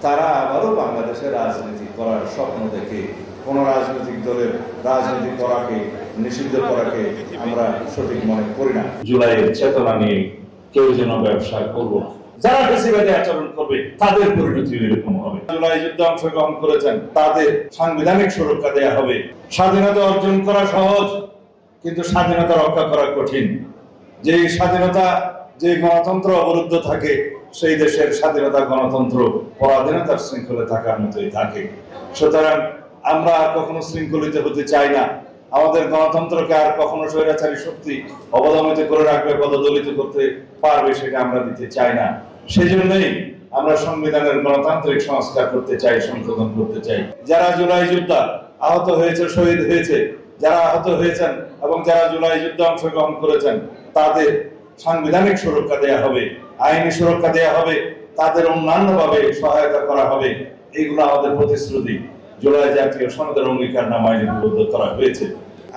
তারা আবারও বাংলাদেশে রাজনীতি করার স্বপ্ন দেখে কোন রাজনৈতিক দলের রাজনীতি করাকে নিষিদ্ধ করাকে আমরা সঠিক মনে করি না। জুলাইয়ের চেতনা নিয়ে কেউ যেন ব্যবসা করব না, যারা ফ্যাসিবাদী আচরণ করবে তাদের পরিণতি এরকম হবে। জুলাই যুদ্ধে অংশগ্রহণ করেছেন তাদের সাংবিধানিক সুরক্ষা দেয়া হবে। স্বাধীনতা অর্জন করা সহজ, কিন্তু স্বাধীনতা রক্ষা করা কঠিন। যে স্বাধীনতা, যে গণতন্ত্র অবরুদ্ধ থাকে, সেই দেশের স্বাধীনতা গণতন্ত্র পরাধীনতার শৃঙ্খলে থাকার মতোই থাকে। সুতরাং আমরা আর কখনো শৃঙ্খলিত হতে চাই না। আমাদের গণতন্ত্রকে আর কখনো স্বৈরাচারী শক্তি অবদমিত করে রাখবে, পদদলিত করতে পারবে, সেটা আমরা দিতে চাই না। সেই জন্যই আমরা সংবিধানের গণতান্ত্রিক সংস্কার করতে চাই, সংশোধন করতে চাই। যারা জুলাই যোদ্ধা আহত হয়েছে, শহীদ হয়েছে, যারা আহত হয়েছেন এবং যারা জুলাই যুদ্ধে অংশগ্রহণ করেছেন, তাদের সাংবিধানিক সুরক্ষা দেয়া হবে, আইনি সুরক্ষা দেয়া হবে, তাদের অন্যান্যভাবে সহায়তা করা হবে। এইগুলো আমাদের প্রতিশ্রুতি। জুলাই জাতীয় সনদের অঙ্গীকারনামায় লিপিবদ্ধ করা হয়েছে।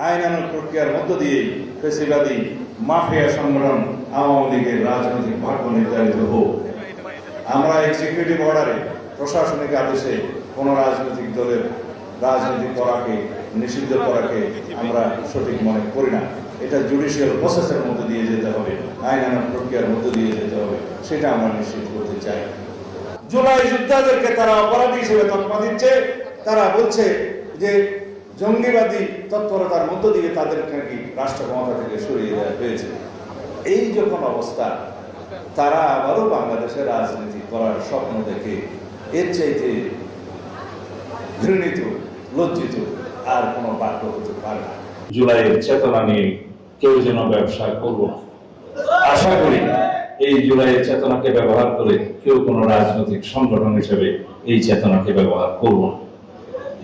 আইনানুগ প্রক্রিয়ার মধ্য দিয়ে ফ্যাসিবাদী মাফিয়া সংগঠন আওয়ামী লীগের রাজনৈতিক ভাগ্য নির্ধারিত হোক। আমরা এক্সিকিউটিভ অর্ডারে, প্রশাসনিক আদেশে কোন রাজনৈতিক দলের রাজনীতি করাকে নিষিদ্ধ করাকে আমরা সঠিক মনে করি না। এটা জুডিশিয়াল প্রসেসের মধ্যে দিয়ে যেতে হবে, আইনানুগ প্রক্রিয়ার মধ্যে দিয়ে যেতে হবে, সেটা আমরা নিশ্চিত করতে চাই। জুলাই যোদ্ধাদেরকে তারা অপরাধী হিসেবে তকমা দিচ্ছে। তারা বলছে যে জঙ্গিবাদী তৎপরতার মধ্য দিয়ে তাদেরকে নাকি রাষ্ট্র ক্ষমতা থেকে সরিয়ে দেওয়া হয়েছে। এই যখন অবস্থা, তারা আবারও বাংলাদেশে রাজনীতি করার স্বপ্ন দেখে এর চাইতে ঘৃণিত, লজ্জিত আর কোনো বাক্য হতে পারে না। জুলাইয়ের চেতনা নিয়ে কেউ যেন ব্যবসা করব না। আশা করি এই জুলাইয়ের চেতনাকে ব্যবহার করে কেউ কোনো রাজনৈতিক সংগঠন হিসেবে এই চেতনাকে ব্যবহার করব না।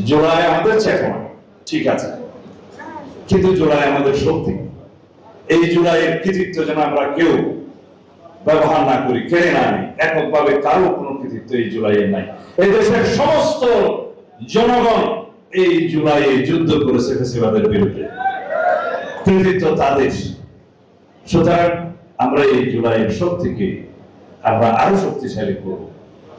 জুলাই আমাদের চেতনা, ঠিক আছে, কিন্তু জুলাই আমাদের শক্তি। এই জুলাইয়ের কৃতিত্ব যেন আমরা কেউ ব্যবহার না করি, কেড়ে না নিই। এককভাবে কারো কোনো কৃতিত্ব এই জুলাইয়ের নাই। এই দেশের সমস্ত জনগণ এই জুলাইয়ে যুদ্ধ করেছে ফ্যাসিবাদের বিরুদ্ধে, কৃতিত্ব তাদের। সুতরাং আমরা এই জুলাইয়ের শক্তিকে আমরা আরো শক্তিশালী করব।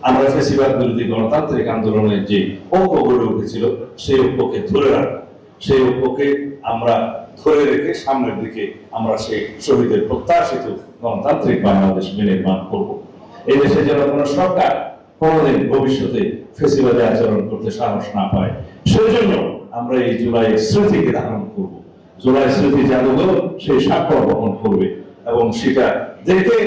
আমরা ফ্যাসিবাদ বিরোধী গণতান্ত্রিক আন্দোলনের যে ঐক্য গড়ে উঠেছিল, সেই ঐক্যকে ধরে রাখবো। সেই ঐক্যকে আমরা ধরে রেখে সামনের দিকে আমরা সেই শহীদের প্রত্যাশিত গণতান্ত্রিক বাংলাদেশ বিনির্মাণ করব। এই দেশে যেন কোনো সরকার কোনোদিন ভবিষ্যতে ফ্যাসিবাদী আচরণ করতে সাহস না পায়, সেজন্য আমরা এই জুলাইয়ের স্মৃতিকে ধারণ করব। জুলাই স্মৃতি জাদুঘর সেই স্বাক্ষর বহন করবে এবং সেটা দেখে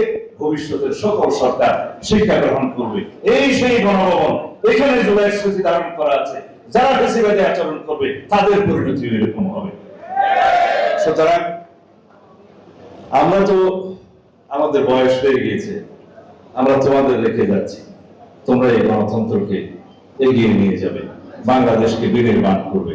ভবিষ্যতের সকল সরকার শিক্ষা গ্রহণ করবে। এই সেই গণভবন, এখানে জুলাই স্মৃতি ধারণ করা আছে। যারা ফ্যাসিবাদী আচরণ করবে তাদের পরিণতি এরকম হবে। সুতরাং আমরা তো, আমাদের বয়স হয়ে গিয়েছে, আমরা তোমাদের রেখে যাচ্ছি। তোমরা এই গণতন্ত্রকে এগিয়ে নিয়ে যাবে, বাংলাদেশকে বিনির্মাণ করবে।